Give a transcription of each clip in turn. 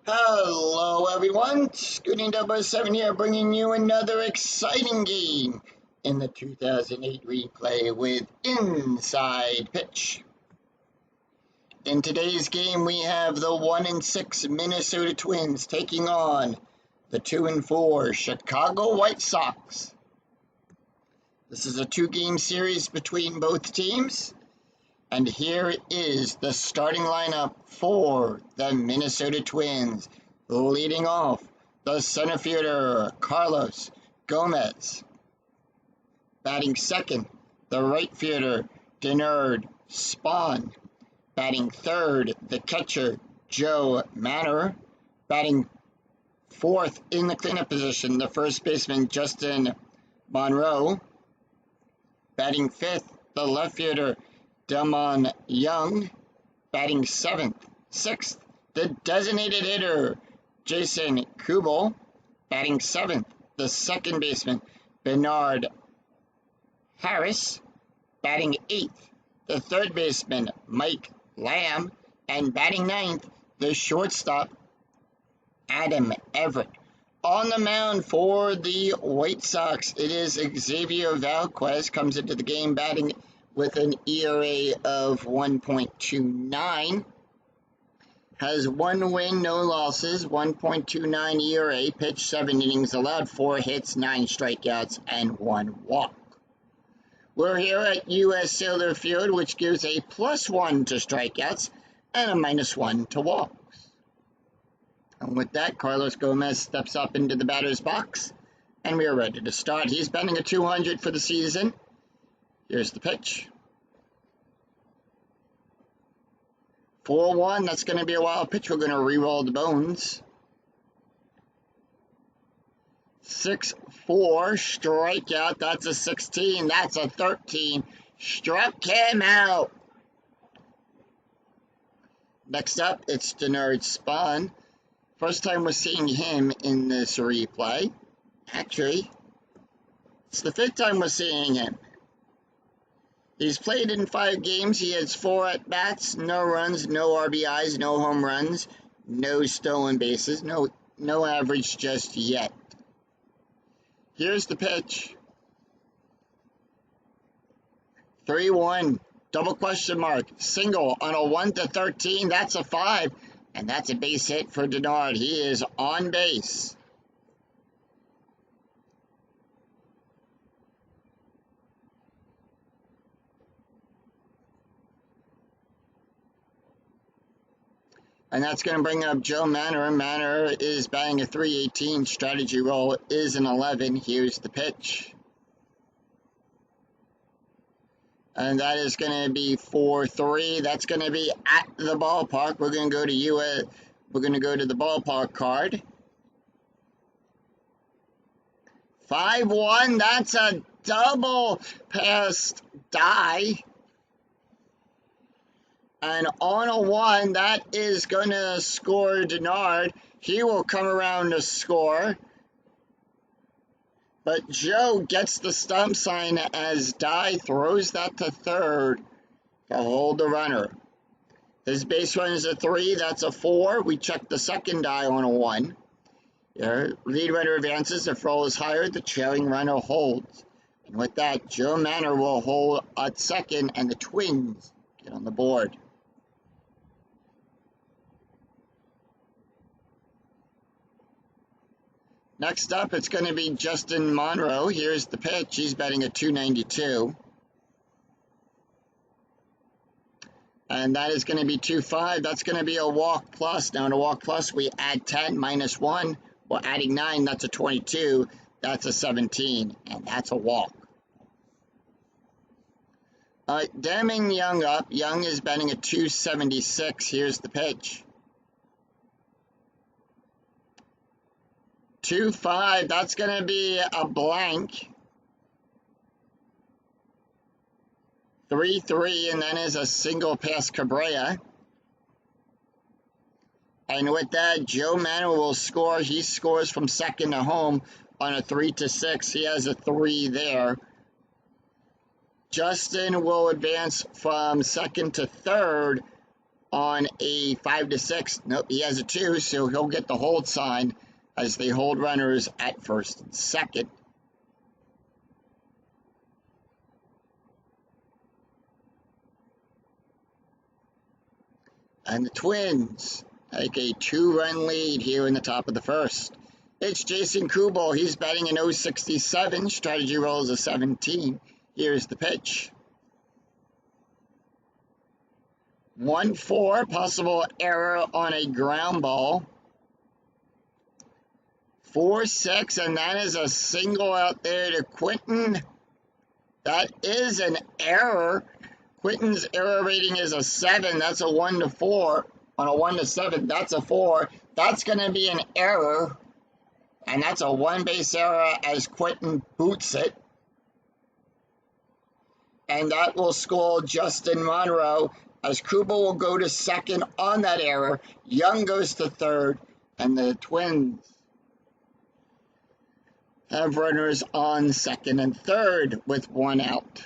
Hello, everyone. Scooting Double 7 here, bringing you another exciting game in the 2008 replay with Inside Pitch. In today's game, we have the 1-6 Minnesota Twins taking on the 2-4 Chicago White Sox. This is a two-game series between both teams. And here is the starting lineup for the Minnesota Twins. Leading off, the center fielder, Carlos Gomez. Batting second, the right fielder, Denard Spahn. Batting third, the catcher, Joe Manor. Batting fourth in the cleanup position, the first baseman, Justin Monroe. Batting fifth, the left fielder, Damon Young. Batting sixth, the designated hitter, Jason Kubel. Batting seventh, the second baseman, Bernard Harris. Batting eighth, the third baseman, Mike Lamb. And batting ninth, the shortstop, Adam Everett. On the mound for the White Sox, it is Xavier Valquez, comes into the game batting with an ERA of 1.29. Has one win, no losses, 1.29 ERA, pitched 7 innings, allowed 4 hits, 9 strikeouts, and 1 walk. We're here at U.S. Sailor Field, which gives a +1 to strikeouts and a -1 to walks. And with that, Carlos Gomez steps up into the batter's box, and we are ready to start. He's batting a 200 for the season. Here's the pitch. 4-1, that's going to be a wild pitch. We're going to re-roll the bones. 6-4, strikeout. That's a 16. That's a 13. Struck him out. Next up, it's Denard Spahn. First time we're seeing him in this replay. Actually, it's the 5th time we're seeing him. He's played in 5 games. He has 4 at-bats, no runs, no RBIs, no home runs, no stolen bases, no average just yet. Here's the pitch. 3-1, double question mark, single on a 1-13. That's a 5, and that's a base hit for Denard. He is on base. And that's going to bring up Joe Manor. Manor is batting a .318. Strategy roll is an 11. Here's the pitch. And that is going to be 4-3. That's going to be at the ballpark. We're going to go to We're going to go to the ballpark card. 5-1. That's a double past die. And on a 1, that is going to score Denard. He will come around to score. But Joe gets the stump sign as Die throws that to third to hold the runner. His base run is a 3. That's a 4. We check the second die on a 1. There, lead runner advances. The throw is higher. The trailing runner holds. And with that, Joe Manor will hold at second, and the Twins get on the board. Next up, it's going to be Justin Monroe. Here's the pitch. He's batting a .292. And that is going to be 2-5. That's going to be a walk plus. Now, in a walk plus, we add 10 minus 1. We're adding 9. That's a 22. That's a 17. And that's a walk. Damon Young up. Young is batting a .276. Here's the pitch. 2-5, that's going to be a blank. 3-3, and then is a single past Cabrera. And with that, Joe Manor will score. He scores from second to home on a 3-6. He has a 3 there. Justin will advance from second to third on a 5-6. Nope, he has a 2, so he'll get the hold sign as they hold runners at first and second. And the Twins take a 2-run lead here in the top of the first. It's Jason Kubel. He's batting an 067. Strategy rolls a 17. Here's the pitch. 1-4, possible error on a ground ball. 4-6, and that is a single out there to Quinton. That is an error. Quinton's error rating is a 7. That's a 1-4. On a 1-7, that's a 4. That's going to be an error. And that's a one-base error as Quinton boots it. And that will score Justin Monroe as Kubel will go to second on that error. Young goes to third. And the Twins have runners on second and third with 1 out.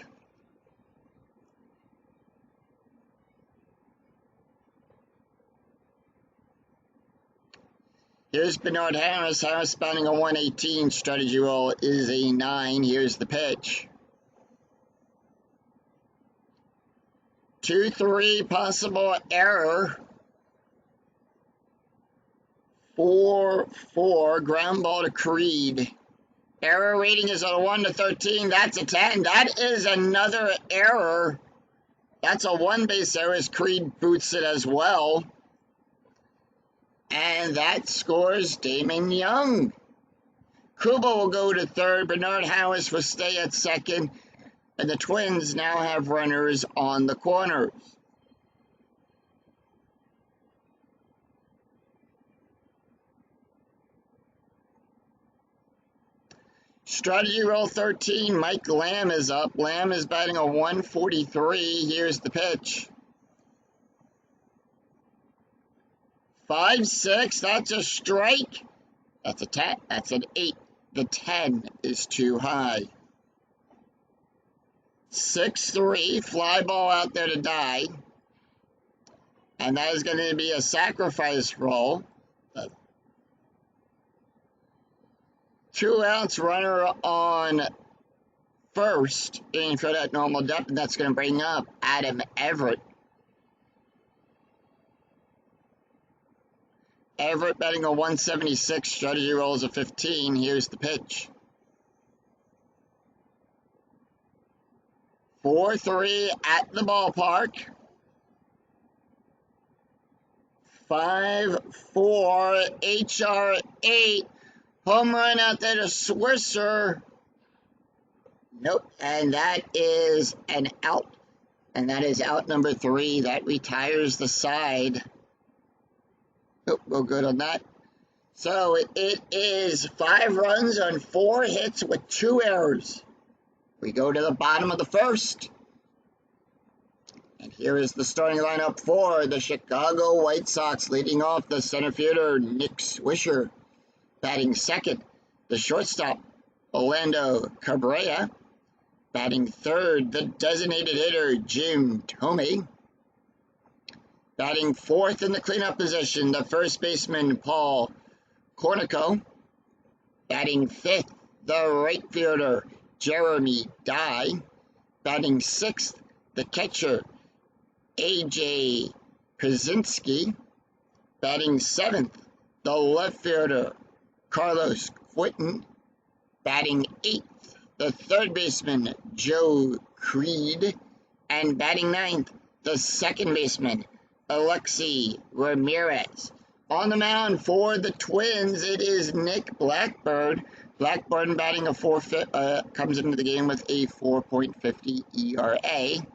Here's Bernard Harris. Harris batting a 118. Strategy roll is a 9. Here's the pitch. 2-3, possible error. 4-4, ground ball to Creed. Error rating is a 1-13. That's a 10. That is another error. That's a one-base error as Creed boots it as well. And that scores Damon Young. Kubel will go to third. Bernard Harris will stay at second. And the Twins now have runners on the corners. Strategy roll 13. Mike Lamb is up. Lamb is batting a 143. Here's the pitch. 5-6, that's a strike. That's a 10. That's an 8. The 10 is too high. 6-3, fly ball out there to die. And that is going to be a sacrifice roll. 2 outs, runner on first, aiming for that normal depth, and that's going to bring up Adam Everett. Everett batting a 176, strategy rolls a 15. Here's the pitch. 4-3 at the ballpark. 5-4, HR8. Home run out there to Swisher. Nope, and that is an out. And that is out number 3. That retires the side. Nope, we're good on that. So it is 5 runs on 4 hits with 2 errors. We go to the bottom of the first. And here is the starting lineup for the Chicago White Sox. Leading off the center fielder, Nick Swisher. Batting second, the shortstop, Orlando Cabrera. Batting third, the designated hitter, Jim Thome. Batting fourth in the cleanup position, the first baseman, Paul Cornico. Batting fifth, the right fielder, Jeremy Dye. Batting sixth, the catcher, A.J. Kaczynski. Batting seventh, the left fielder, Carlos Quinton. Batting eighth, the third baseman, Joe Creed. And batting ninth, the second baseman, Alexi Ramirez. On the mound for the Twins, it is Nick Blackburn. Blackburn batting a comes into the game with a 4.50 ERA.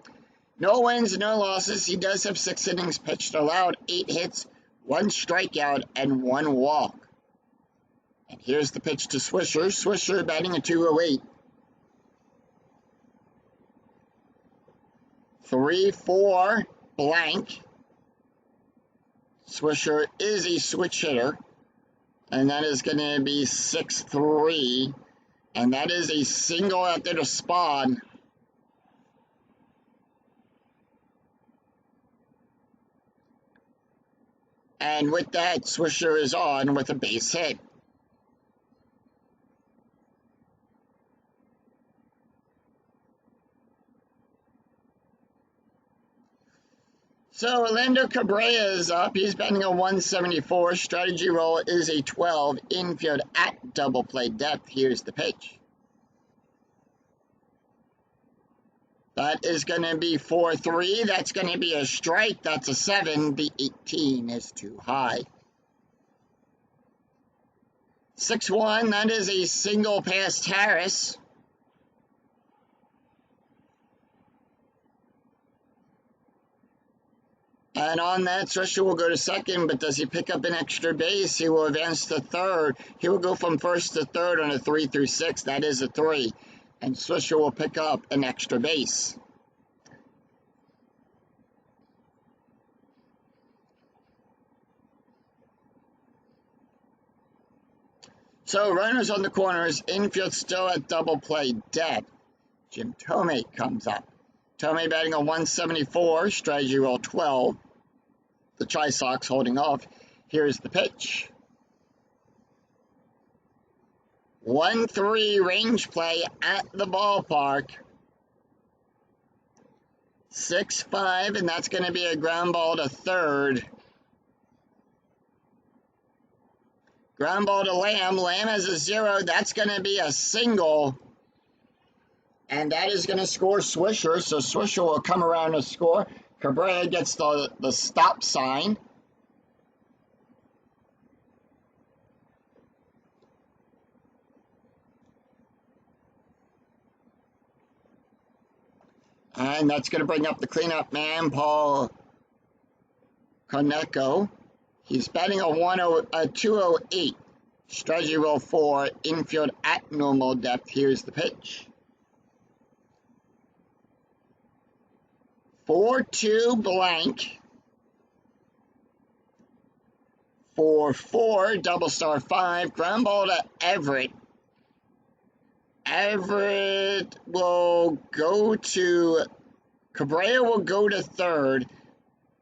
No wins, no losses. He does have 6 innings pitched, allowed 8 hits, 1 strikeout, and 1 walk. And here's the pitch to Swisher. Swisher batting a 208. 3-4 blank. Swisher is a switch hitter. And that is going to be 6-3. And that is a single out there to Spawn. And with that, Swisher is on with a base hit. So Orlando Cabrera is up. He's batting a 174. Strategy roll is a 12. Infield at double play depth. Here's the pitch. That is going to be 4-3. That's going to be a strike. That's a 7. The 18 is too high. 6-1. That is a single past Harris. And on that, Swisher will go to second, but does he pick up an extra base? He will advance to third. He will go from first to third on a 3 through 6. That is a 3. And Swisher will pick up an extra base. So runners on the corners, infield still at double play depth. Jim Thome comes up. Thome batting a 174, strategy roll 12. The Chi-Sox holding off. Here's the pitch. 1-3 range play at the ballpark. 6-5, and that's going to be a ground ball to third. Ground ball to Lamb. Lamb has a 0. That's going to be a single. And that is going to score Swisher. So Swisher will come around to score. Cabrera gets the stop sign. And that's going to bring up the cleanup man, Paul Konecko. He's batting a 208. Strategy roll 4. Infield at normal depth. Here's the pitch. 4-2 blank. 4-4 double star 5. Ground ball to Everett. Everett will go to Cabrera will go to third.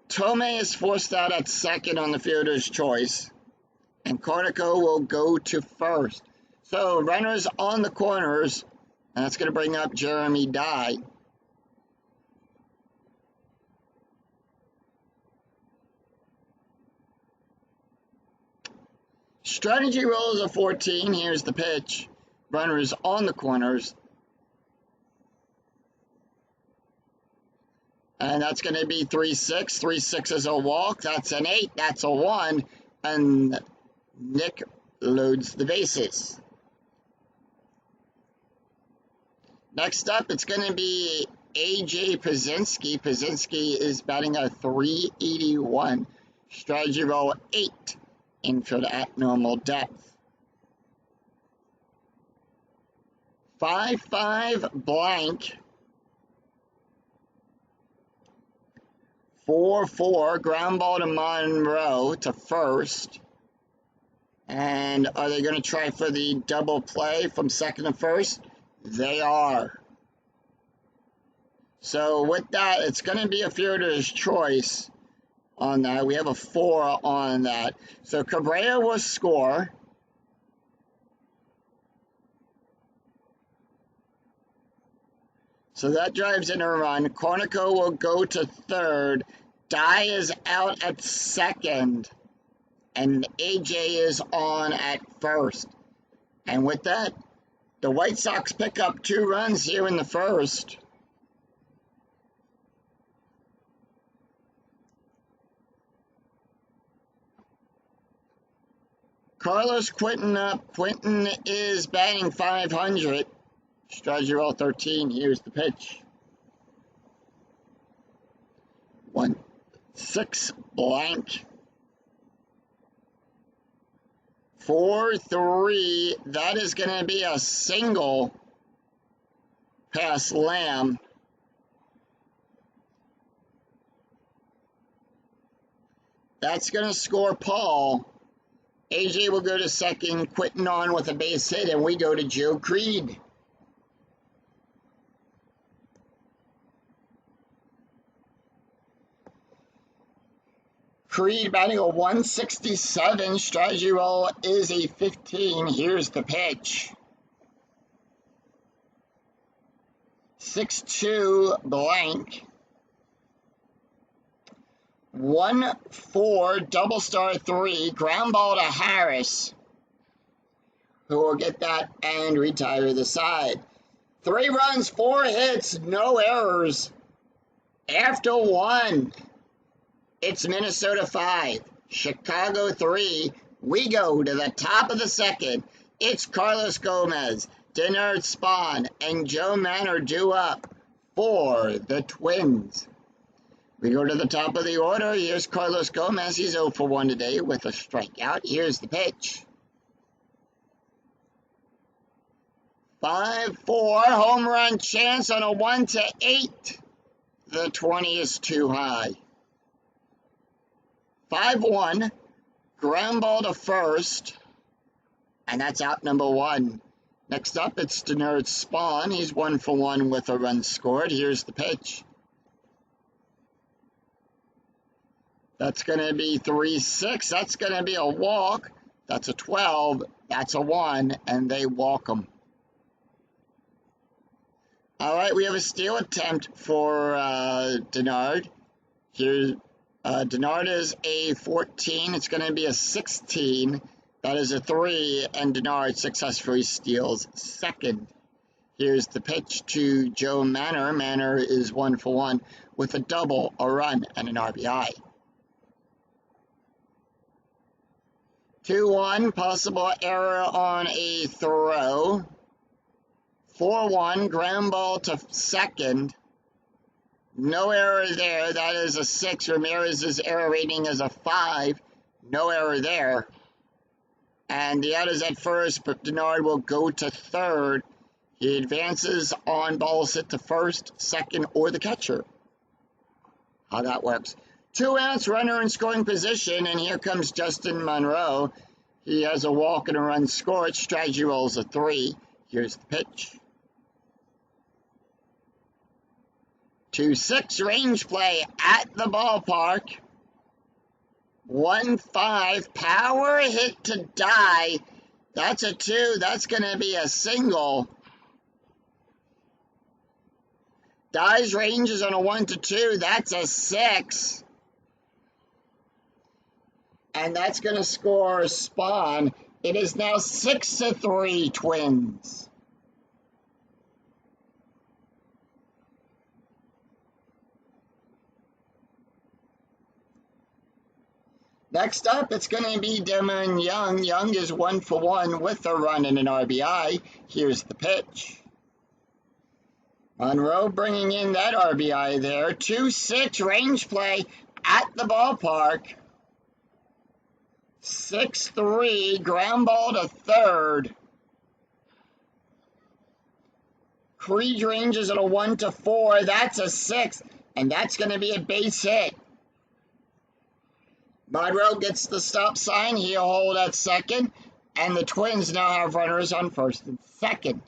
Thome is forced out at second on the fielder's choice. And Konecko will go to first. So runners on the corners. And that's going to bring up Jeremy Dye. Strategy roll is a 14. Here's the pitch. Runners on the corners. And that's going to be 3-6. 3-6 is a walk. That's an 8. That's a 1. And Nick loads the bases. Next up, it's going to be A.J. Pazinski. Pazinski is batting a 381. Strategy roll 8. Infield at normal depth. 5-5 blank. 4-4 ground ball to Monroe to first. And are they going to try for the double play from second to first? They are. So with that, it's going to be a fielder's choice on that. We have a 4 on that. So Cabrera will score. So that drives in a run. Konecko will go to third. Dye is out at second. And AJ is on at first. And with that, the White Sox pick up 2 runs here in the first. Carlos Quinton up. Quinton is batting 500. Strategy roll 13. Here's the pitch. 1-6 blank. 4-3. That is going to be a single past Lamb. That's going to score Paul. AJ will go to second, Quinton on with a base hit, and we go to Joe Creed. Creed batting a 167. Strategy roll is a 15. Here's the pitch. 6-2 blank. 1-4 double star 3. Ground ball to Harris, who will get that and retire the side. 3 runs, 4 hits, no errors. After 1, it's Minnesota 5, Chicago 3. We go to the top of the second. It's Carlos Gomez, Denard Spahn, and Joe Manor due up for the Twins. We go to the top of the order. Here's Carlos Gomez. He's 0 for 1 today with a strikeout. Here's the pitch. 5-4, home run chance on a 1-8. The 20 is too high. 5-1, ground ball to first, and that's out number 1. Next up, it's Denard Spahn. He's 1 for 1 with a run scored. Here's the pitch. That's going to be 3-6. That's going to be a walk. That's a 12. That's a 1, and they walk him. All right, we have a steal attempt for Denard. Here, Denard is a 14. It's going to be a 16. That is a 3, and Denard successfully steals second. Here's the pitch to Joe Manor. Manor is 1 for 1 with a double, a run, and an RBI. 2-1, possible error on a throw. 4-1, ground ball to second. No error there. That is a 6. Ramirez's error rating is a 5. No error there. And the out is at first, but Denard will go to third. He advances on balls hit to first, second, or the catcher. How that works. 2 outs, runner in scoring position, and here comes Justin Monroe. He has a walk and a run scored. Strategy rolls a 3. Here's the pitch. 2-6 range play at the ballpark. 1-5 power hit to die. That's a 2. That's going to be a single. Dies ranges on a 1-2. That's a 6. And that's going to score Spahn. It is now 6-3 Twins. Next up, it's going to be Damon Young. Young is 1 for 1 with a run and an RBI. Here's the pitch. Monroe bringing in that RBI there. 2-6 range play at the ballpark. 6-3 ground ball to third. Creed ranges at a 1-4. That's a 6, and that's going to be a base hit. Monroe gets the stop sign. He'll hold at second, and the Twins now have runners on first and second.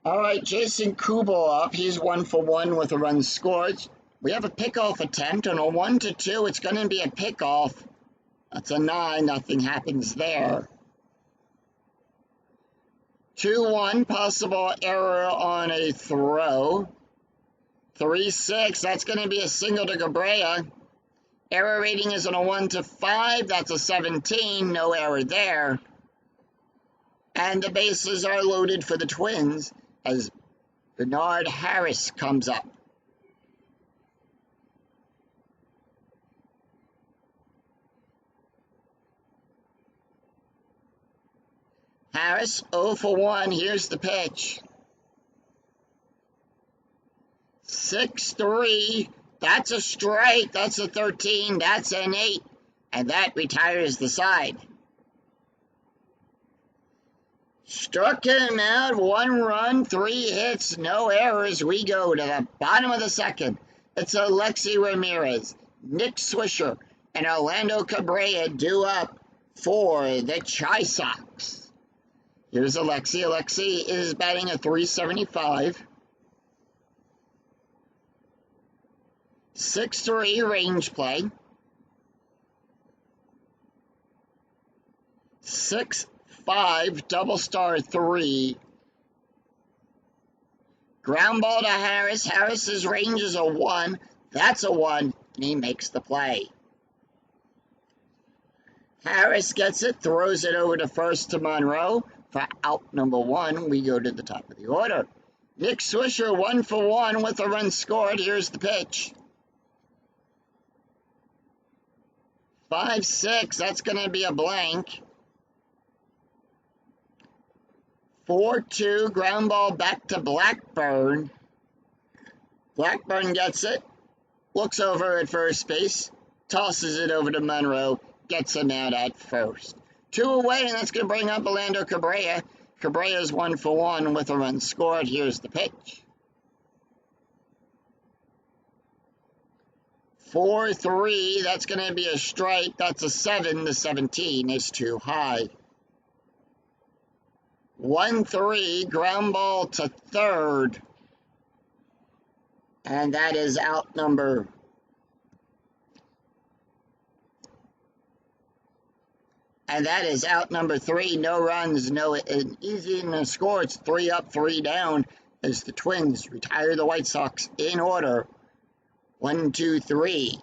All right, Jason Kubel up. He's 1 for 1 with a run scored. We have a pickoff attempt on a 1-2. It's going to be a pickoff. That's a 9. Nothing happens there. 2-1, possible error on a throw. 3-6, that's going to be a single to Cabrera. Error rating is on a 1-5. That's a 17. No error there. And the bases are loaded for the Twins as Bernard Harris comes up. Harris 0 for 1. Here's the pitch. 6-3. That's a strike. That's a 13. That's an 8. And that retires the side. Struck him out. 1 run, 3 hits, no errors. We go to the bottom of the second. It's Alexi Ramirez, Nick Swisher, and Orlando Cabrera due up for the Chi Sox. Here's Alexi. Alexi is batting a .375. 6-3 range play. 6-5 double star 3. Ground ball to Harris. Harris's range is a 1. That's a 1, and he makes the play. Harris gets it, throws it over to first to Monroe. For out number 1, we go to the top of the order. Nick Swisher 1 for 1 with a run scored. Here's the pitch. 5-6, that's going to be a blank. 4-2, ground ball back to Blackburn. Blackburn gets it, looks over at first base, tosses it over to Monroe, gets him out at first. 2 away, and that's going to bring up Orlando Cabrera. Cabrera's 1 for 1 with a run scored. Here's the pitch. 4-3, that's going to be a strike. That's a 7. The 17 is too high. 1-3, ground ball to third. And that is out number 3. No runs, an easy in the score. It's 3 up, 3 down as the Twins retire the White Sox in order. 1, 2, 3.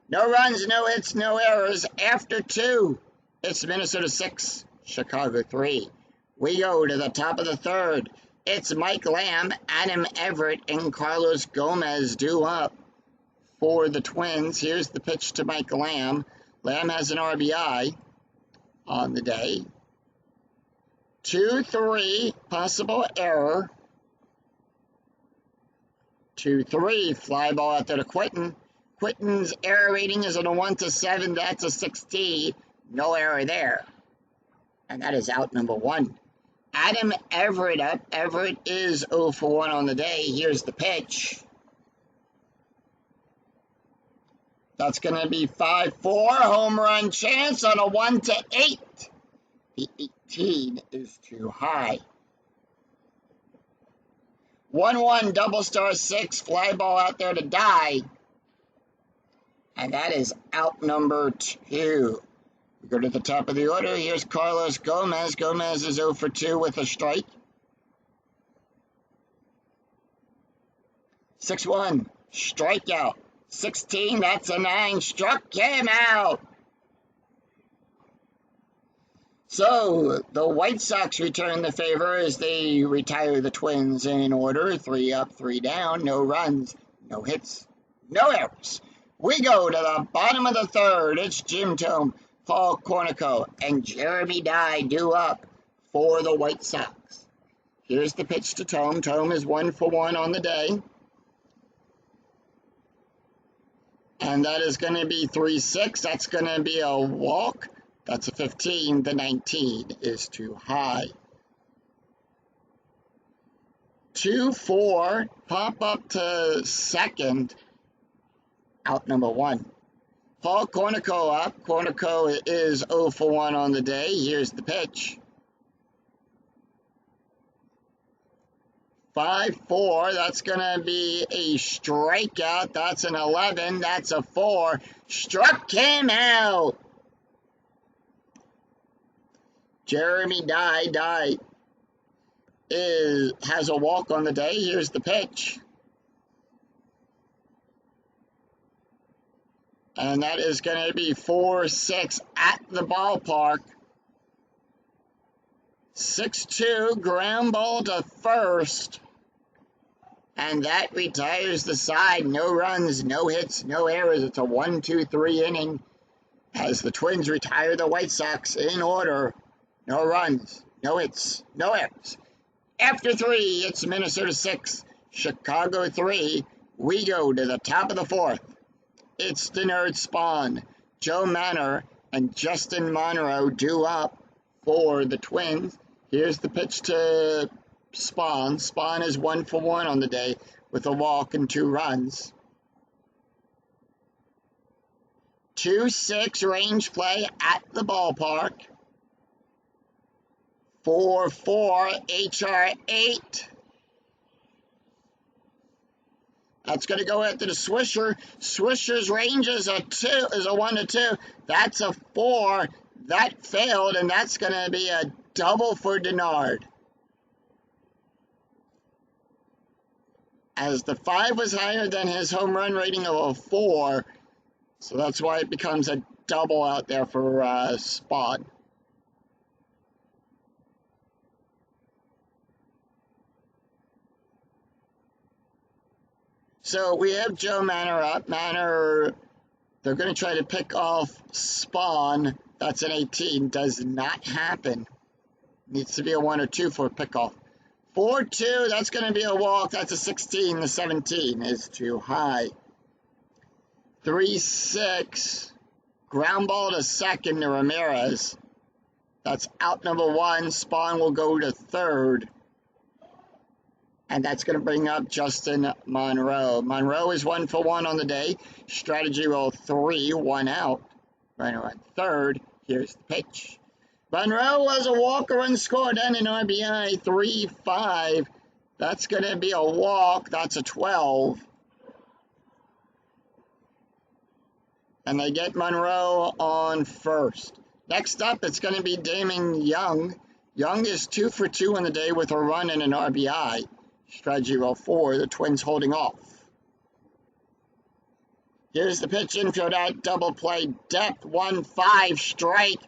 No runs, no hits, no errors. After 2, it's Minnesota 6, Chicago 3. We go to the top of the third. It's Mike Lamb, Adam Everett, and Carlos Gomez due up for the Twins. Here's the pitch to Mike Lamb. Lamb has an RBI on the day. 2-3, possible error. 2-3, fly ball out there to Quinton. Quinton's error rating is on a 1 to 7. That's a 16. No error there. And that is out number 1. Adam Everett up. Everett is 0 for 1 on the day. Here's the pitch. That's going to be 5-4. Home run chance on a 1 to 8. The 18 is too high. 1-1 double star 6. Fly ball out there to die. And that is out number 2. We go to the top of the order. Here's Carlos Gomez. Gomez is 0 for 2 with a strike. 6-1, strikeout. 16, that's a 9. Struck him out. So, the White Sox return the favor as they retire the Twins in order. 3 up, 3 down. No runs, no hits, no errors. We go to the bottom of the third. It's Jim Thome, Paul Cornico, and Jeremy Dye due up for the White Sox. Here's the pitch to Thome. Thome is 1 for 1 on the day. And that is going to be 3-6. That's going to be a walk. That's a 15. The 19 is too high. 2-4. Pop up to second. Out number 1. Paul Cornico up. Cornico is 0 for 1 on the day. Here's the pitch. 5-4. That's going to be a strikeout. That's an 11. That's a 4. Struck him out. Jeremy Dye has a walk on the day. Here's the pitch. And that is going to be 4-6 at the ballpark. 6-2, ground ball to first. And that retires the side. No runs, no hits, no errors. It's a 1-2-3 inning as the Twins retire the White Sox in order. No runs, no hits, no errors. After 3, it's Minnesota 6, Chicago 3. We go to the top of the fourth. It's the Nerd Spawn, Joe Manor, and Justin Monroe due up for the Twins. Here's the pitch to Spawn. Spawn is 1 for 1 on the day with a walk and 2 runs. 2-6 range play at the ballpark. 4-4, HR8. That's going to go after the Swisher. Swisher's range is a 1-2. That's a 4. That failed, and that's going to be a double for Denard. As the 5 was higher than his home run rating of a 4, so that's why it becomes a double out there for Spot. So we have Joe Manor up. Manor, they're going to try to pick off Spawn. That's an 18. Does not happen. Needs to be a 1 or 2 for a pickoff. 4-2, that's going to be a walk. That's a 16. The 17 is too high. 3-6. Ground ball to second to Ramirez. That's out number 1. Spawn will go to third. And that's going to bring up Justin Monroe. Monroe is 1 for 1 on the day. Strategy roll 3, 1 out. Right on third. Here's the pitch. Monroe was a walker unscored and an RBI, 3-5. That's going to be a walk. That's a 12. And they get Monroe on first. Next up, it's going to be Damon Young. Young is 2 for 2 on the day with a run and an RBI. Strategy roll 4. The Twins holding off. Here's the pitch, infield out, double play, depth, 1-5, strike.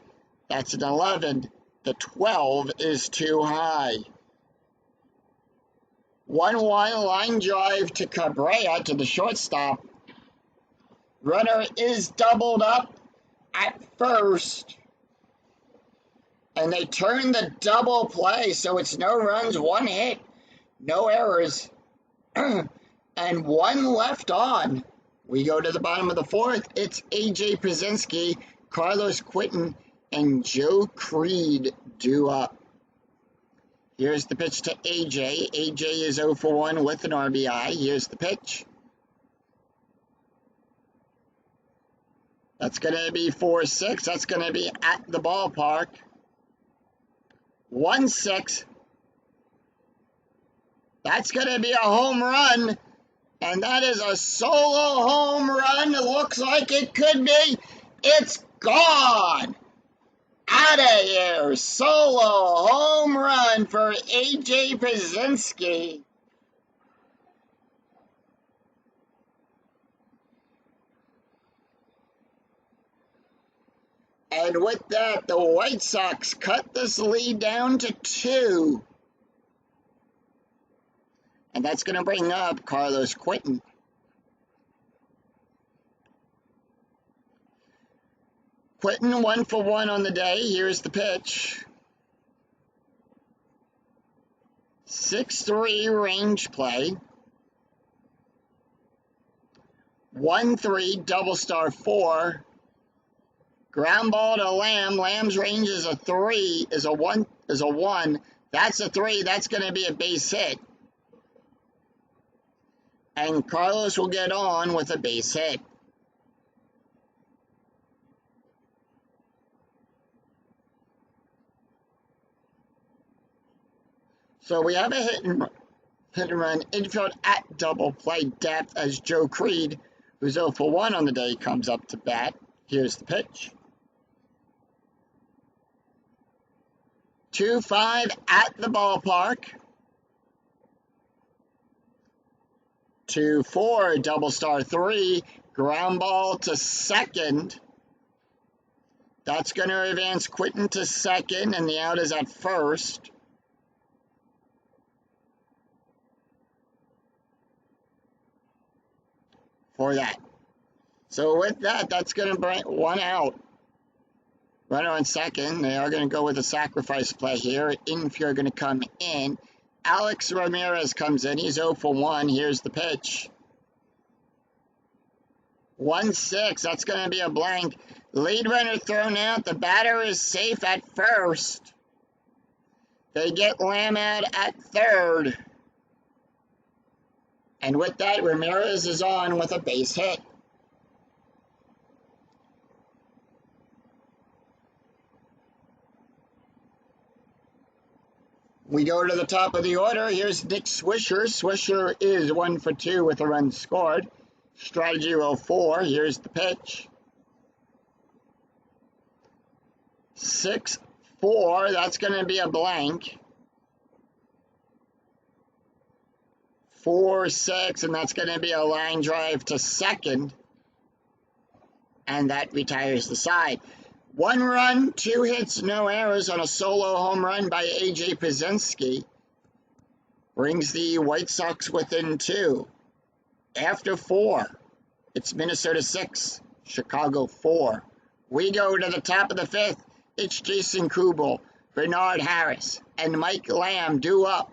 That's an 11. The 12 is too high. 1-1 line drive to Cabrera to the shortstop. Runner is doubled up at first. And they turn the double play, so it's no runs, 1 hit, no errors, and 1 left on. We go to the bottom of the 4th. It's A.J. Przinsky, Carlos Quinton, and Joe Creed due up. Here's the pitch to A.J. A.J. is 0 for 1 with an RBI. Here's the pitch. That's going to be 4-6. That's going to be at the ballpark. 1-6. That's going to be a home run. And that is a solo home run. It looks like it could be. It's gone. Out of here. Solo home run for A.J. Przinsky. And with that, the White Sox cut this lead down to 2. And that's going to bring up Carlos Quinton. Quinton 1 for 1 on the day. Here's the pitch. 6-3 range play. 1-3 double star 4. Ground ball to Lamb. Lamb's range is a 3, is a 1. That's a 3. That's going to be a base hit. And Carlos will get on with a base hit. So we have a hit and run infield at double play depth as Joe Creed, who's 0 for 1 on the day, comes up to bat. Here's the pitch. 2-5 at the ballpark. 2-4 double star 3. Ground ball to second. That's going to advance Quinton to second, and the out is at first. For that. So with that, that's going to bring 1 out. Runner on second. They are going to go with a sacrifice play here. Infield going to come in. Alex Ramirez comes in. He's 0 for 1. Here's the pitch. 1-6. That's going to be a blank. Lead runner thrown out. The batter is safe at first. They get Lamb out at third. And with that, Ramirez is on with a base hit. We go to the top of the order. Here's Nick Swisher. Swisher is 1 for 2 with a run scored. Strategy roll 4. Here's the pitch. 6-4. That's going to be a blank. 4-6, and that's going to be a line drive to second. And that retires the side. 1 run, 2 hits, no errors on a solo home run by A.J. Pierzynski brings the White Sox within 2. After 4, it's Minnesota 6, Chicago 4. We go to the top of the 5th. It's Jason Kubel, Bernard Harris, and Mike Lamb due up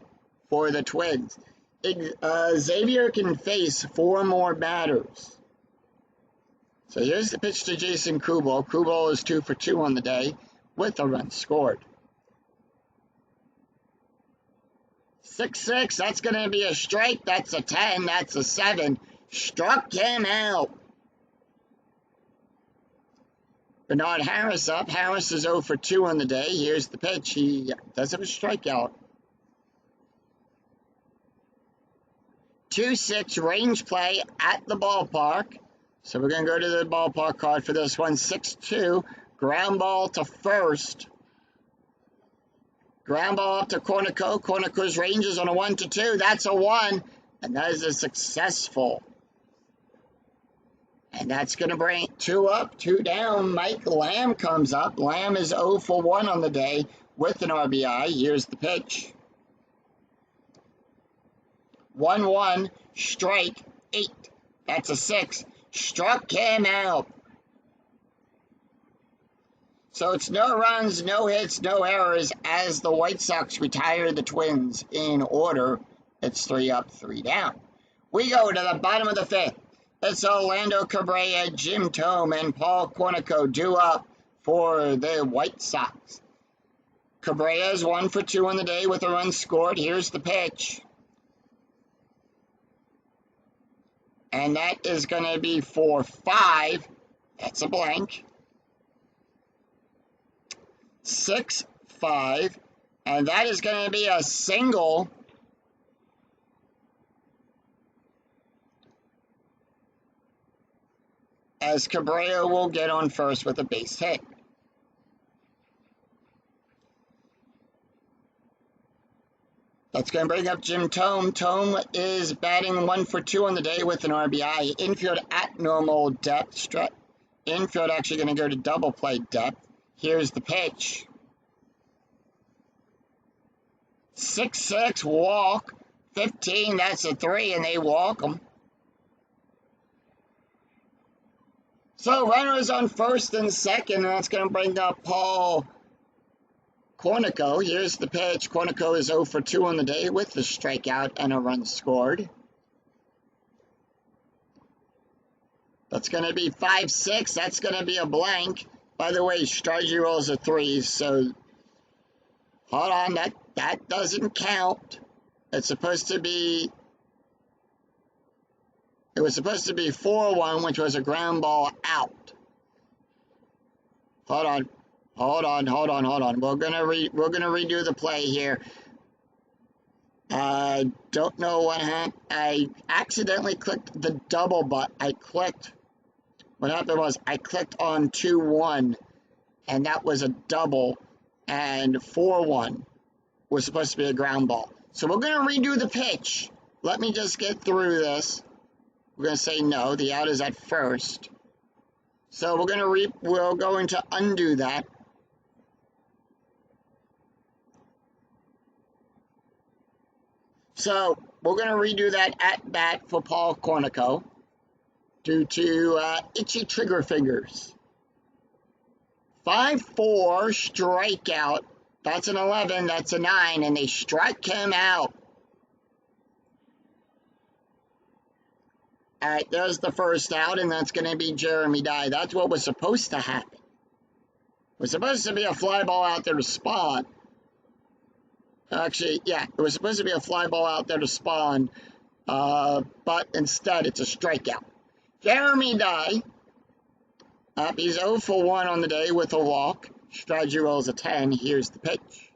for the Twins. Xavier can face 4 more batters. So here's the pitch to Jason Kubel. Kubel is 2 for 2 on the day with a run scored. 6-6, that's going to be a strike. That's a 10. That's a 7. Struck him out. Bernard Harris up. Harris is 0 for 2 on the day. Here's the pitch. He does have a strikeout. 2-6 range play at the ballpark. So we're going to go to the ballpark card for this one. 6-2, ground ball to first. Ground ball up to Cornico. Cornico's ranges on a 1-2. That's a 1, and that is a successful. And that's going to bring 2 up, 2 down. Mike Lamb comes up. Lamb is 0 for 1 on the day with an RBI. Here's the pitch. 1-1, strike 8. That's a 6. Struck him out. So it's no runs, no hits, no errors as the White Sox retire the Twins in order. It's 3 up, 3 down. We go to the bottom of the 5th. It's Orlando Cabrera, Jim Thome, and Paul Cornico due up for the White Sox. Cabrera is 1 for 2 on the day with a run scored. Here's the pitch. And that is going to be for 5. That's a blank. 6-5. And that is going to be a single. As Cabrera will get on first with a base hit. That's going to bring up Jim Thome. Thome is batting 1 for 2 on the day with an RBI. Infield at normal depth. Infield actually going to go to double play depth. Here's the pitch. 6-6, walk. 15, that's a 3, and they walk them. So runners on first and second, and that's going to bring up Paul Cornico. Here's the pitch. Cornico is 0 for 2 on the day with the strikeout and a run scored. That's going to be 5-6. That's going to be a blank. By the way, strategy rolls are 3, so hold on, that doesn't count. It's supposed to be... It was supposed to be 4-1, which was a ground ball out. Hold on. We're gonna redo the play here. I don't know what happened. I accidentally clicked the double button. What happened was I clicked on 2-1, and that was a double, and 4-1 was supposed to be a ground ball. So we're gonna redo the pitch. Let me just get through this. We're going to say no. The out is at first. So we're going to undo that. So we're going to redo that at bat for Paul Cornico due to itchy trigger fingers. 5-4 strikeout. That's an 11. That's a 9, and they strike him out. All right, there's the first out, and that's going to be Jeremy Dye. That's what was supposed to happen. It was supposed to be a fly ball out there to spawn. Actually, yeah, it was supposed to be a fly ball out there to spawn, but instead it's a strikeout. Jeremy Dye, he's 0 for 1 on the day with a walk. Strategy rolls a 10. Here's the pitch.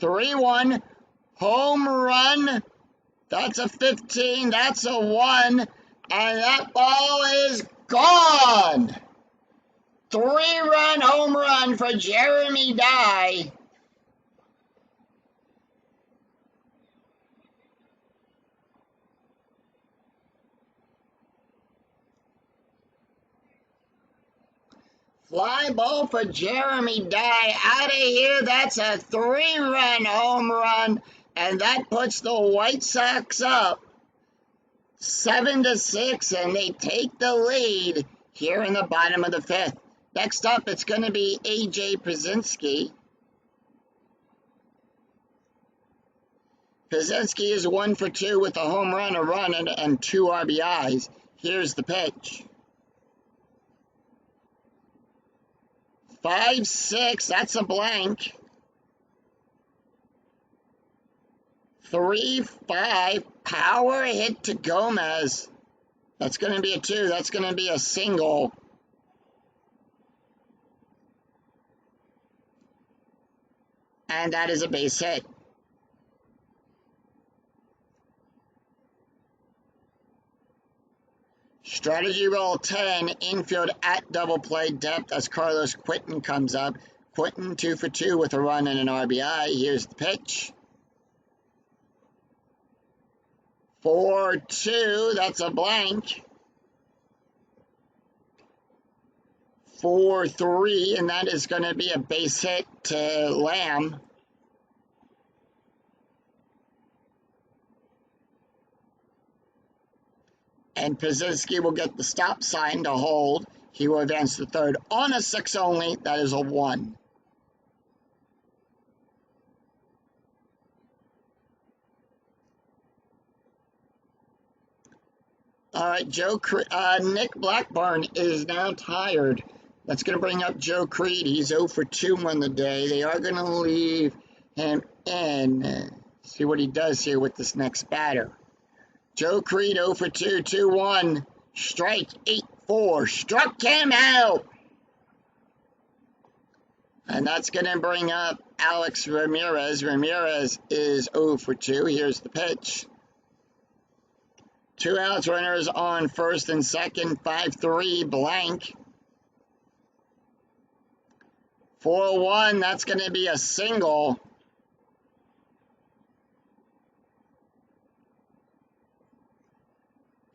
3-1. Home run. That's a 15. That's a 1. And that ball is gone. 3-run home run for Jeremy Dye. Fly ball for Jeremy Dye. Out of here. That's a 3-run home run. And that puts the White Sox up 7-6. And they take the lead here in the bottom of the 5th. Next up, it's going to be A.J. Pierzynski. Pierzynski is 1 for 2 with a home run, a run, and 2 RBIs. Here's the pitch. 5-6, that's a blank. 3-5, power hit to Gomez. That's going to be a 2. That's going to be a single. And that is a base hit. Strategy roll 10, infield at double play depth as Carlos Quentin comes up. Quentin 2 for 2 with a run and an RBI. Here's the pitch. 4-2, that's a blank. 4-3, and that is going to be a base hit to Lamb. And Pierzynski will get the stop sign to hold. He will advance to third on a 6 only. That is a 1. All right, Nick Blackburn is now tired. That's going to bring up Joe Creed. He's 0 for 2 on the day. They are going to leave him in. See what he does here with this next batter. Joe Creed 0 for 2, 2-1. Strike 8-4. Struck him out. And that's going to bring up Alex Ramirez. Ramirez is 0 for 2. Here's the pitch. 2 outs, runners on first and second. 5-3, blank. 4-1, that's going to be a single.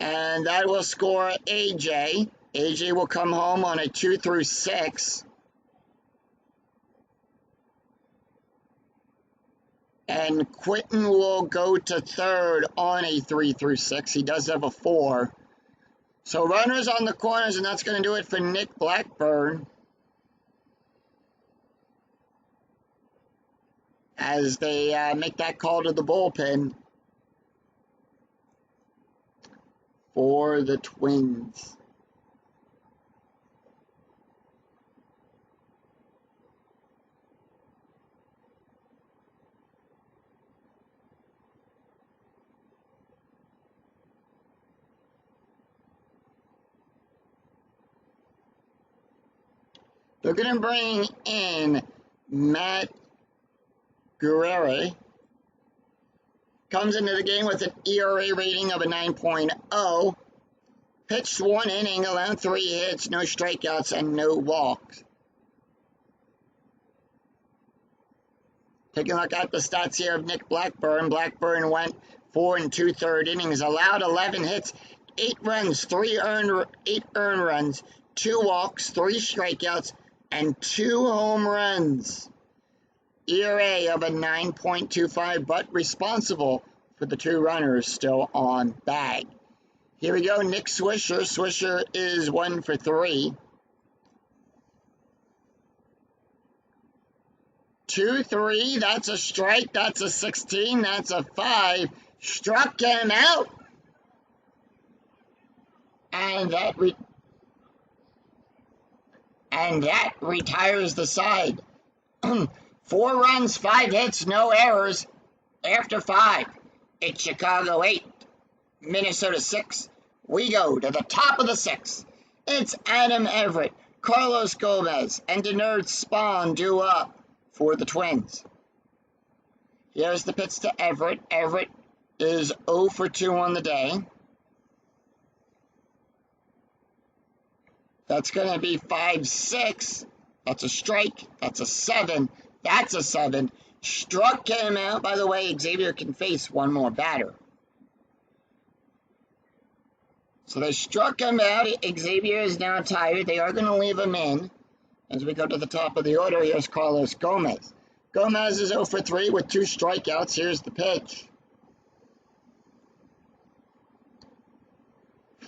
And that will score AJ. AJ will come home on a 2 through 6. And Quentin will go to third on a 3 through 6. He does have a 4. So runners on the corners, and that's going to do it for Nick Blackburn. As they make that call to the bullpen for the Twins. They're going to bring in Matt Guerrero. Comes into the game with an ERA rating of a 9.0. Pitched 1 inning, allowed 3 hits, no strikeouts, and no walks. Taking a look at the stats here of Nick Blackburn. Blackburn went 4 2/3 innings, allowed 11 hits, 8 runs, 8 earned runs, 2 walks, 3 strikeouts, and 2 home runs. ERA of a 9.25, but responsible for the 2 runners still on bag. Here we go, Nick Swisher. Swisher is 1 for 3. 2-3, that's a strike, that's a 16, that's a 5. Struck him out. And that retires the side. 4 runs, 5 hits, no errors. After 5, it's Chicago 8, Minnesota 6. We go to the top of the 6th. It's Adam Everett, Carlos Gomez, and Denard Spahn due up for the Twins. Here's the pitch to Everett. Everett is 0 for 2 on the day. That's going to be 5-6. That's a strike. That's a 7. That's a 7. Struck him out. By the way, Xavier can face one more batter. So they struck him out. Xavier is now tired. They are going to leave him in. As we go to the top of the order, here's Carlos Gomez. Gomez is 0 for 3 with 2 strikeouts. Here's the pitch.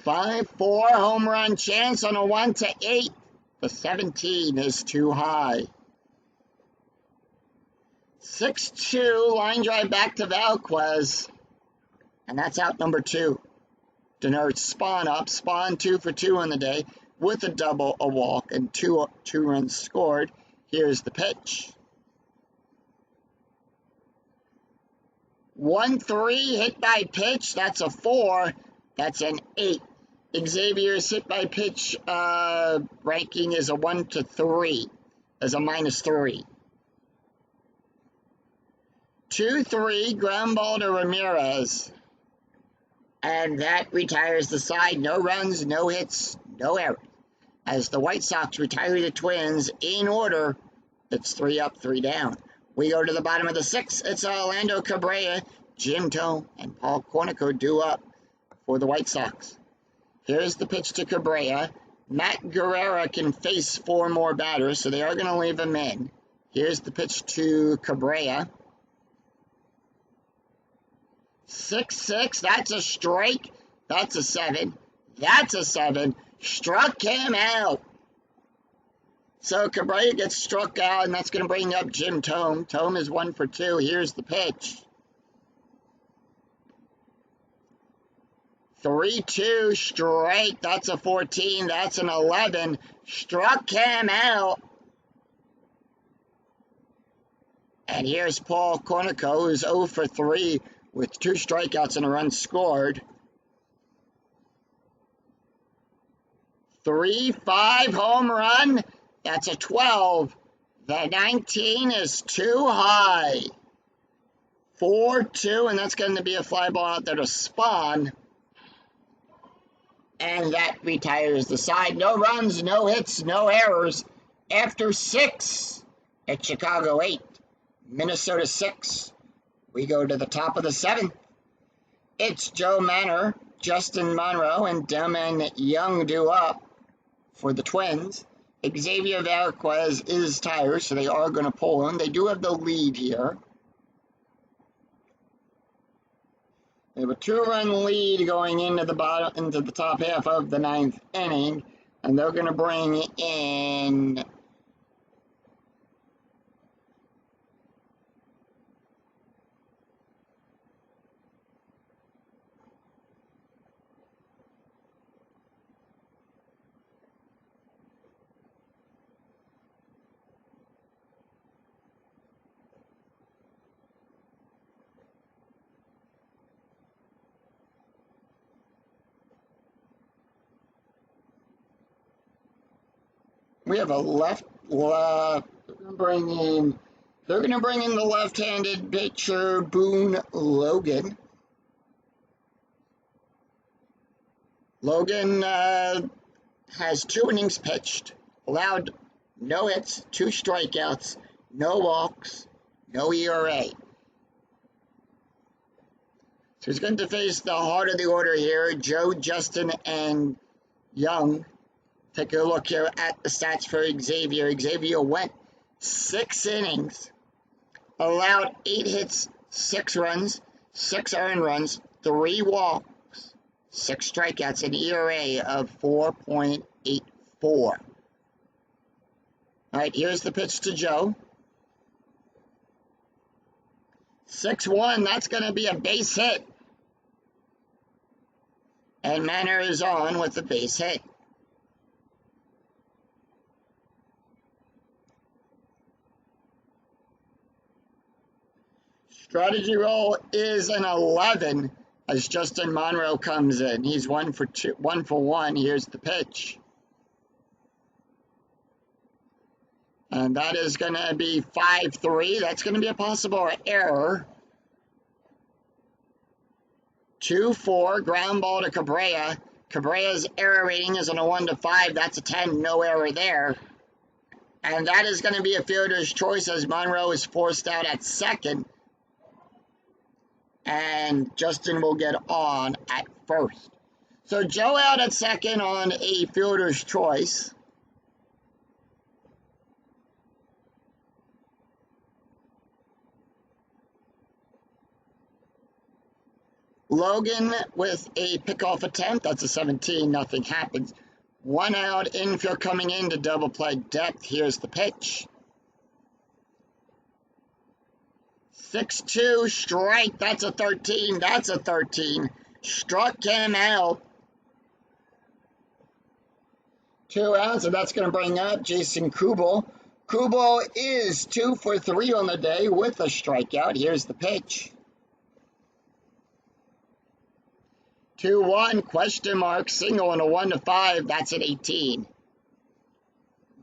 5-4 home run chance on a 1-8. The 17 is too high. 6-2 line drive back to Valquez. And that's out number 2. Denotes Spawn up. Spawn 2 for 2 on the day with a double, a walk, and two runs scored. Here's the pitch. 1-3 hit by pitch. That's a 4. That's an 8. Xavier's hit by pitch ranking is a 1-3. As a -3. 2-3 ground ball to Ramirez. And that retires the side. No runs, no hits, no errors. As the White Sox retire the Twins in order, it's 3 up, 3 down. We go to the bottom of the 6th. It's Orlando Cabrera, Jim Thome, and Paul Cornico due up for the White Sox. Here's the pitch to Cabrera. Matt Guerrera can face 4 more batters, so they are going to leave him in. Here's the pitch to Cabrera. 6-6, that's a strike. That's a 7. That's a 7. Struck him out. So Cabrera gets struck out, and that's going to bring up Jim Thome. Thome is 1 for 2. Here's the pitch. 3-2 strike. That's a 14. That's an 11. Struck him out. And here's Paul Cornico, who's 0 for 3 with 2 strikeouts and a run scored. 3-5 home run. That's a 12. The 19 is too high. 4-2, and that's going to be a fly ball out there to Spawn. And that retires the side. No runs, no hits, no errors. After 6 at Chicago 8, Minnesota 6. We go to the top of the 7th. It's Joe Manor, Justin Monroe, and Delman Young due up for the Twins. Xavier Valquez is tired, so they are going to pull him. They do have the lead here. They have a 2-run lead going into the top half of the 9th inning, and they're going to bring in we have a they're going to bring in the left-handed pitcher Boone Logan. Logan has 2 innings pitched, allowed no hits, 2 strikeouts, no walks, no ERA. So he's going to face the heart of the order here, Joe, Justin, and Young. Take a look here at the stats for Xavier. Xavier went 6 innings, allowed 8 hits, 6 runs, 6 earned runs, 3 walks, 6 strikeouts, an ERA of 4.84. All right, here's the pitch to Joe. 6-1, that's going to be a base hit. And Manor is on with the base hit. Strategy roll is an 11 as Justin Monroe comes in. He's 1 for 1. Here's the pitch. And that is going to be 5-3. That's going to be a possible error. 2-4, ground ball to Cabrera. Cabrera's error rating is on a 1 to 5. That's a 10, no error there. And that is going to be a fielder's choice as Monroe is forced out at second. And Justin will get on at first. So Joe out at second on a fielder's choice. Logan with a pickoff attempt. That's a 17. Nothing happens. One out, infield coming in to double play depth. Here's the pitch. 6-2, strike. That's a 13. That's a 13. Struck him out. 2 outs, and that's going to bring up Jason Kubel. Kubel is 2 for 3 on the day with a strikeout. Here's the pitch. 2-1, question mark, single on a 1 to 5. That's an 18.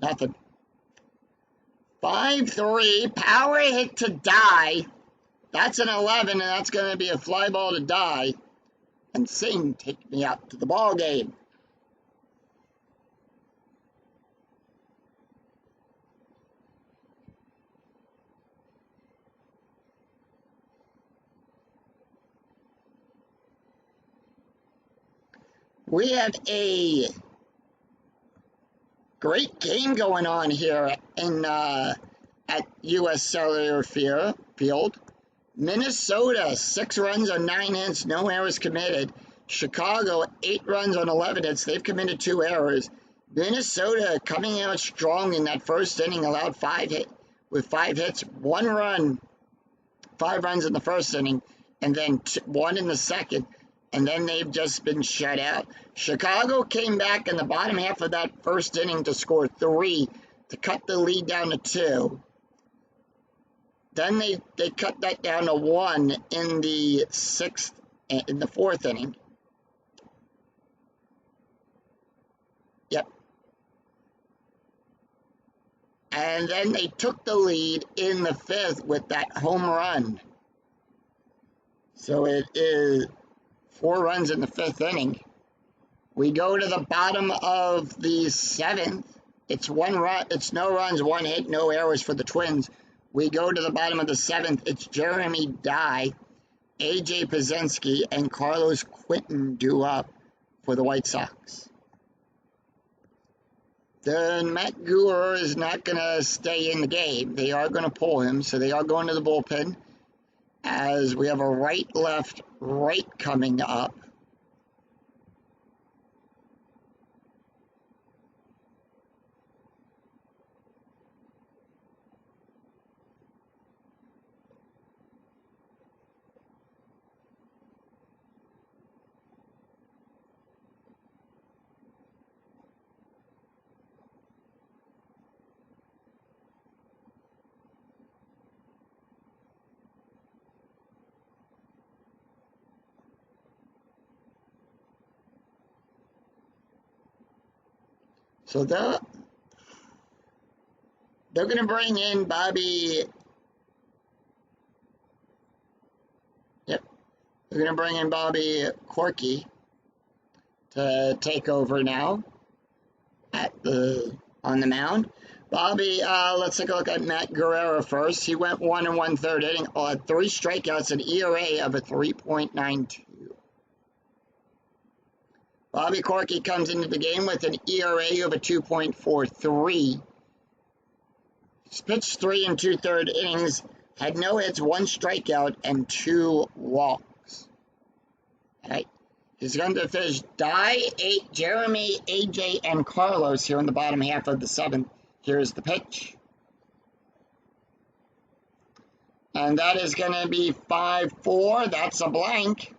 Nothing. 5-3, power hit to die. That's an 11, and that's going to be a fly ball to die. And Singh take me out to the ball game. We have a great game going on here in at U.S. Cellular Field. Minnesota, 6 runs on 9 hits, no errors committed. Chicago, 8 runs on 11 hits. They've committed 2 errors. Minnesota coming out strong in that first inning, allowed 5 hits, 1 run, 5 runs in the first inning, and then 1 in the second. And then they've just been shut out. Chicago came back in the bottom half of that first inning to score 3 to cut the lead down to 2. Then they cut that down to 1 in the 4th inning. Yep. And then they took the lead in the 5th with that home run. So it is 4 runs in the 5th inning. We go to the bottom of the 7th. It's 1 run. It's no runs, 1 hit, no errors for the Twins. We go to the bottom of the 7th. It's Jeremy Dye, A.J. Pazensky, and Carlos Quinton due up for the White Sox. Then Matt Guer is not going to stay in the game. They are going to pull him, so they are going to the bullpen. As we have a right, left, right coming up. So they're going to bring in Bobby. Yep, they're going to bring in Bobby Corky to take over now on the mound. Bobby, let's take a look at Matt Guerrero first. He went 1 1/3 inning, 3 strikeouts, an ERA of a 3.92. Bobby Corky comes into the game with an ERA of a 2.43. He's pitched 3 2/3 innings, had no hits, 1 strikeout, and 2 walks. All right. He's going to finish Jeremy, AJ, and Carlos here in the bottom half of the 7th. Here's the pitch. And that is going to be 5-4. That's a blank.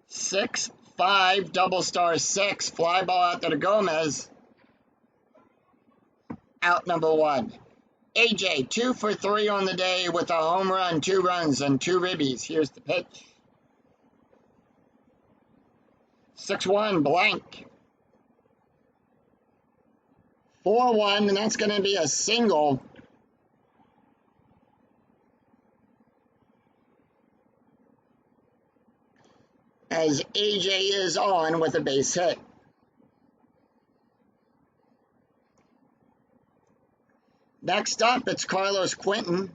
6-5, double star 6, fly ball out there to Gomez. Out number 1. AJ, 2 for 3 on the day with a home run, 2 runs, and 2 ribbies. Here's the pitch. 6-1, blank. 4-1, and that's going to be a single. as AJ is on with a base hit. Next up, it's Carlos Quentin.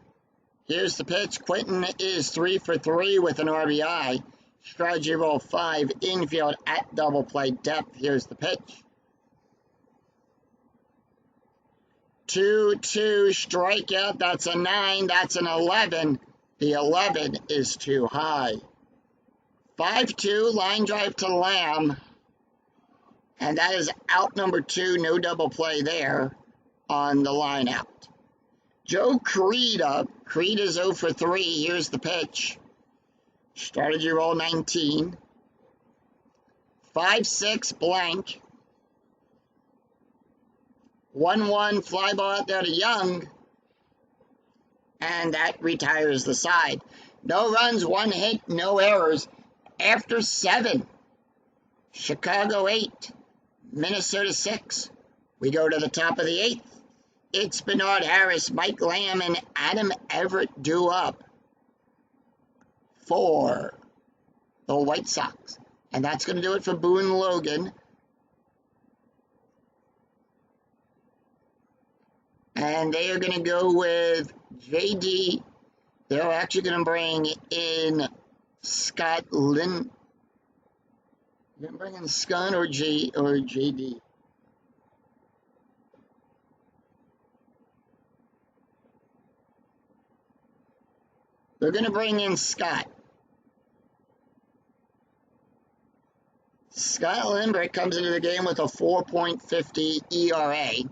Here's the pitch. Quentin is 3 for 3 with an RBI. Strategy roll 5, infield at double play depth. Here's the pitch. 2-2 strikeout. That's a 9. That's an 11. The 11 is too high. 5-2 line drive to Lamb. And that is out number 2. No double play there on the line out. Joe Creed up. Creed is 0 for 3. Here's the pitch. Strategy roll 19. 5-6 blank. 1-1 fly ball out there to Young. And that retires the side. No runs, 1 hit, no errors. After 7, Chicago 8, Minnesota 6. We go to the top of the 8th. It's Bernard Harris, Mike Lamb, and Adam Everett due up for the White Sox. And that's going to do it for Boone Logan. And they are going to go with JD. They're actually going to bring in Scott Lynn. They're going to bring in Scott or JD. They're going to bring in Scott. Scott Lindbergh comes into the game with a 4.50 ERA.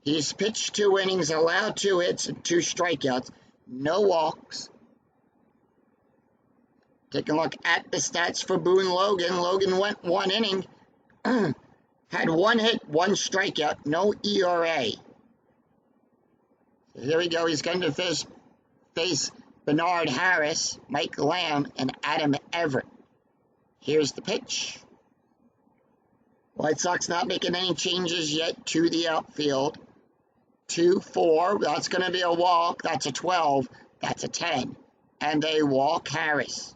He's pitched 2 innings, allowed 2 hits and 2 strikeouts, no walks. Take a look at the stats for Boone Logan. Logan went 1 inning, had 1 hit, 1 strikeout, no ERA. So here we go. He's going to face Bernard Harris, Mike Lamb, and Adam Everett. Here's the pitch. White Sox not making any changes yet to the outfield. 2-4, that's going to be a walk. That's a 12. That's a 10. And they walk Harris.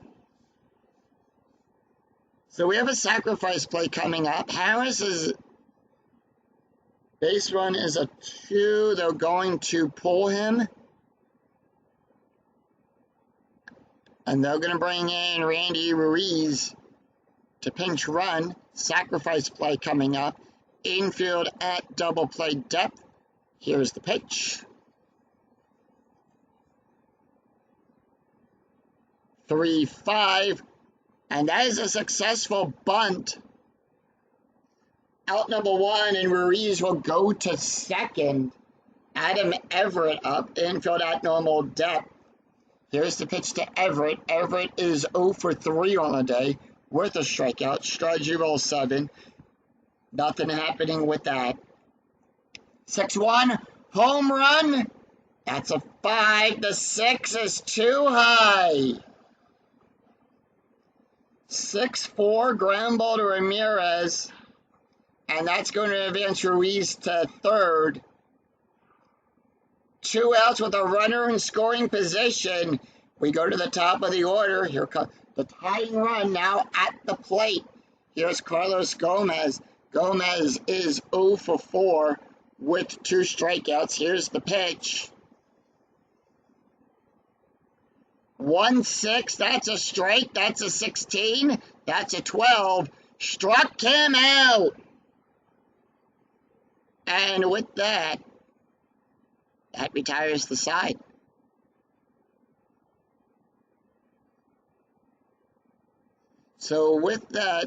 So we have a sacrifice play coming up. Harris's base run is a 2. They're going to pull him. And they're going to bring in Randy Ruiz to pinch run. Sacrifice play coming up. Infield at double play depth. Here's the pitch. 3-5. And that is a successful bunt. Out number 1, and Ruiz will go to second. Adam Everett up. Infield at normal depth. Here's the pitch to Everett. Everett is 0 for 3 on the day. Worth a strikeout. Strategy roll 7. Nothing happening with that. 6-1. Home run. That's a 5. The 6 is too high. 6-4. Ground ball to Ramirez. And that's going to advance Ruiz to third. 2 outs with a runner in scoring position. We go to the top of the order. Here comes the tying run now at the plate. Here's Carlos Gomez. Gomez is 0 for 4 with 2 strikeouts. Here's the pitch. 1-6. That's a strike. That's a 16. That's a 12. Struck him out. And with that, that retires the side. So with that,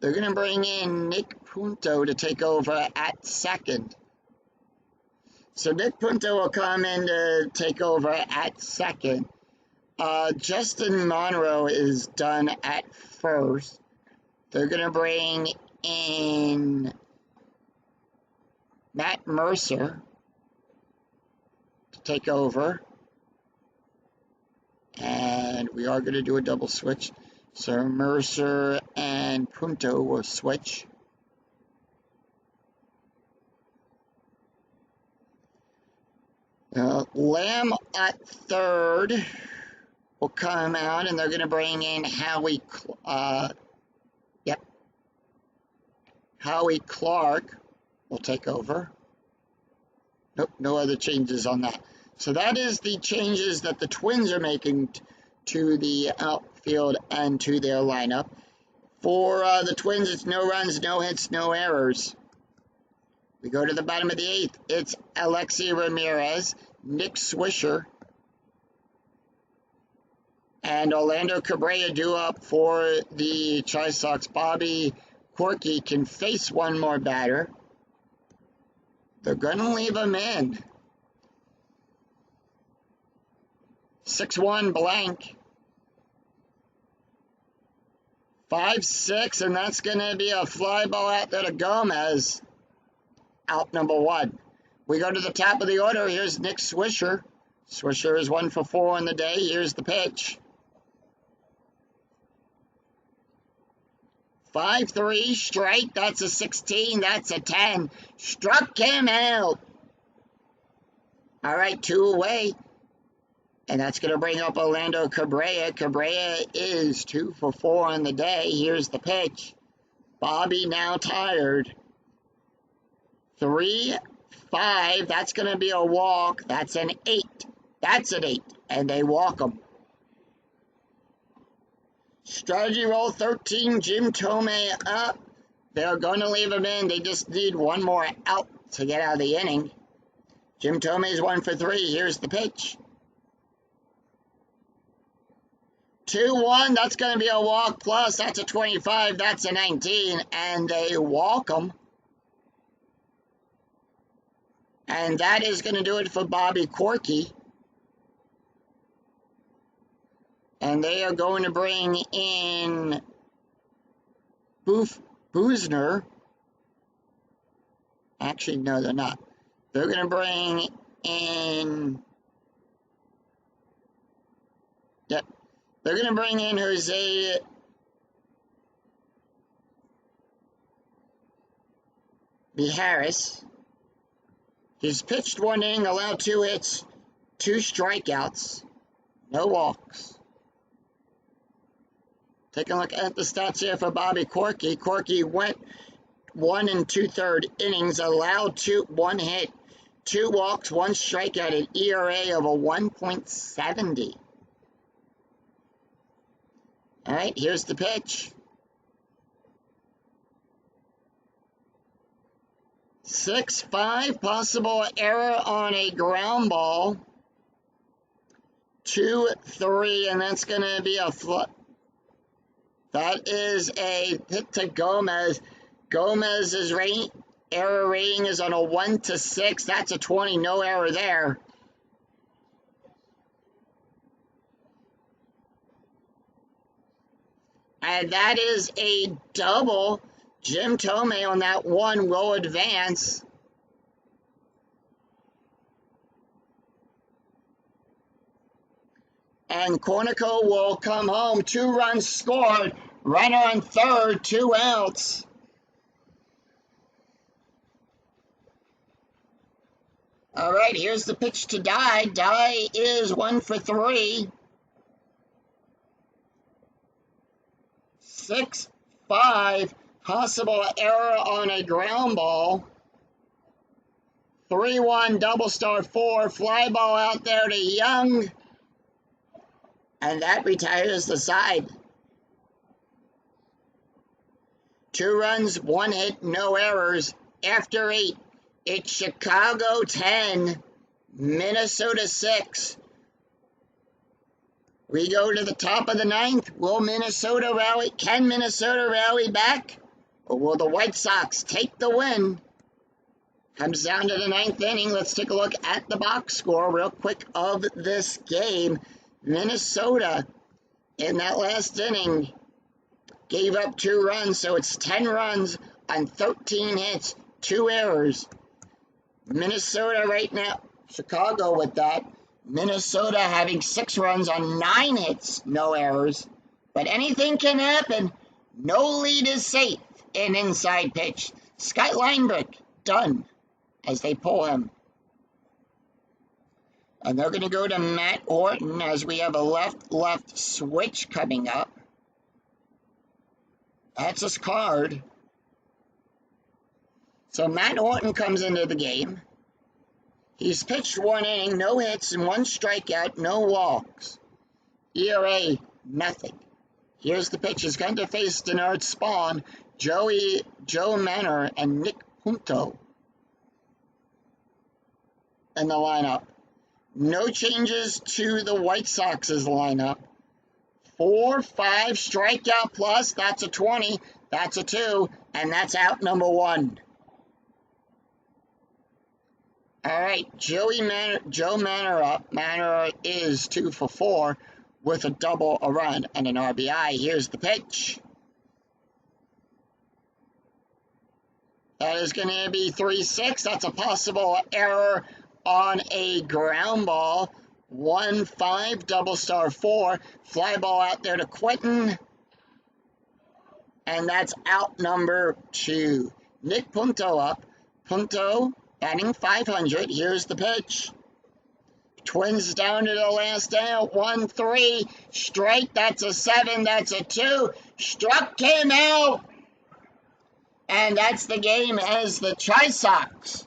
they're going to bring in Nick Punto to take over at second. So Nick Punto will come in to take over at second. Justin Monroe is done at first. They're going to bring in Matt Mercer to take over. And we are going to do a double switch. So Mercer and Punto will switch. Lamb at third. will come out, and they're going to bring in Howie Clark will take over. Nope, no other changes on that. So that is the changes that the Twins are making to the outfield and to their lineup. For the Twins, it's no runs, no hits, no errors. We go to the bottom of the eighth. It's Alexi Ramirez, Nick Swisher, and Orlando Cabrera due up for the Chi Sox. Bobby Corky can face one more batter. They're going to leave him in. 6-1 blank. 5-6, and that's going to be a fly ball out there to Gomez. Out number 1. We go to the top of the order. Here's Nick Swisher. Swisher is 1 for 4 on the day. Here's the pitch. 5-3, strike. That's a 16. That's a 10. Struck him out. All right, 2 away. And that's going to bring up Orlando Cabrera. Cabrera is 2 for 4 on the day. Here's the pitch. Bobby now tired. 3-5. That's going to be a walk. That's an 8. That's an 8. And they walk him. Strategy roll 13. Jim Tomei up. They're going to leave him in. They just need one more out to get out of the inning. Jim Tomei's 1 for 3. Here's the pitch. 2-1, that's going to be a walk plus. That's a 25, that's a 19, and they walk them. And that is going to do it for Bobby Corky. And they are going to bring in Boozner. Actually, no, they're not. They're going to bring in... Yep. They're going to bring in Jose Harris. He's pitched 1 inning, allowed 2 hits, 2 strikeouts, no walks. Take a look at the stats here for Bobby Corky. Corky went 1 2/3 innings, allowed 1 hit, 2 walks, 1 strikeout, an ERA of a 1.70. All right, here's the pitch. 6-5, possible error on a ground ball. 2-3, and that's going to be a flip. That is a hit to Gomez. Gomez's error rating is on a 1-6. That's a 20, no error there. And that is a double. Jim Tomei on that one will advance. And Cornico will come home. 2 runs scored. Runner on third, 2 outs. All right, here's the pitch to Dye. Dye is 1 for 3. 6-5, possible error on a ground ball. 3-1, double star 4, fly ball out there to Young. And that retires the side. 2 runs, 1 hit, no errors. After 8, it's Chicago 10, Minnesota 6. We go to the top of the 9th. Will Minnesota rally? Can Minnesota rally back? Or will the White Sox take the win? Comes down to the 9th inning. Let's take a look at the box score real quick of this game. Minnesota, in that last inning, gave up 2 runs, so it's 10 runs on 13 hits, 2 errors. Minnesota right now, Chicago with that. Minnesota having 6 runs on 9 hits, no errors. But anything can happen. No lead is safe. An inside pitch. Scott Linebrick, done, as they pull him. And they're going to go to Matt Orton as we have a left switch coming up. That's his card. So Matt Orton comes into the game. He's pitched 1 inning, no hits and 1 strikeout, no walks. ERA, nothing. Here's the pitch. He's going to face Denard Spawn, Joe Manor, and Nick Punto in the lineup. No changes to the White Sox's lineup. 4, 5, strikeout plus, that's a 20, that's a 2, and that's out number 1. All right, Joe Manor up. Manor is 2 for 4 with a double, a run, and an RBI. Here's the pitch. That is going to be 3-6. That's a possible error on a ground ball. 1-5, double star 4. Fly ball out there to Quentin. And that's out number 2. Nick Punto up. Punto batting 500. Here's the pitch. Twins down to the last out. 1-3. Strike. That's a 7. That's a 2. Struck him out. And that's the game as the Sox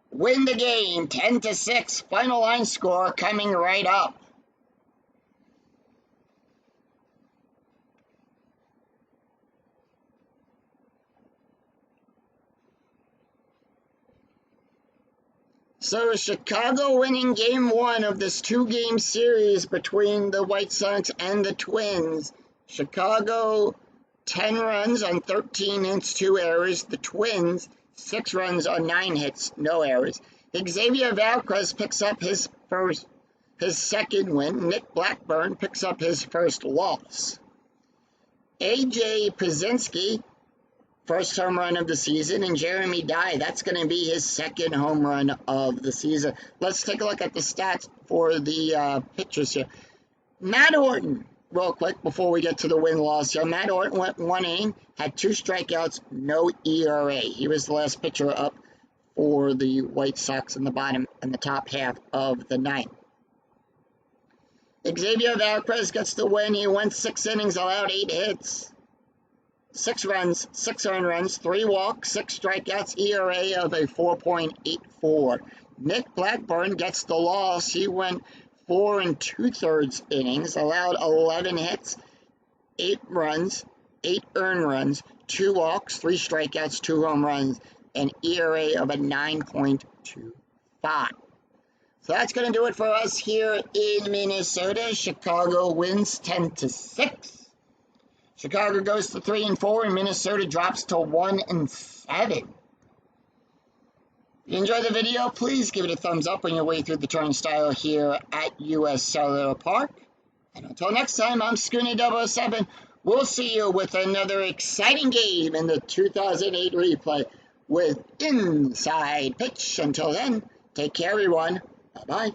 win the game 10-6. Final line score coming right up. So Chicago winning game 1 of this 2-game series between the White Sox and the Twins. Chicago 10 runs on 13 hits, 2 errors. The Twins 6 runs on 9 hits, no errors. Xavier Valdez picks up his second win. Nick Blackburn picks up his first loss. AJ Pierzynski, first home run of the season, and Jeremy Dye, that's going to be his second home run of the season. Let's take a look at the stats for the pitchers here. Matt Orton, real quick before we get to the win-loss here. Matt Orton went 1 inning, had 2 strikeouts, no ERA. He was the last pitcher up for the White Sox in the top half of the ninth. Xavier Valdez gets the win. He went 6 innings, allowed 8 hits, 6 runs, 6 earned runs, 3 walks, 6 strikeouts, ERA of a 4.84. Nick Blackburn gets the loss. He went 4 2/3 innings, allowed 11 hits, 8 runs, 8 earned runs, 2 walks, 3 strikeouts, 2 home runs, an ERA of a 9.25. So that's going to do it for us here in Minnesota. Chicago wins 10-6. Chicago goes to 3-4, and Minnesota drops to 1-7. If you enjoyed the video, please give it a thumbs up on your way through the turnstile here at US Cellular Park. And until next time, I'm Scoonie 007. We'll see you with another exciting game in the 2008 replay with Inside Pitch. Until then, take care, everyone. Bye-bye.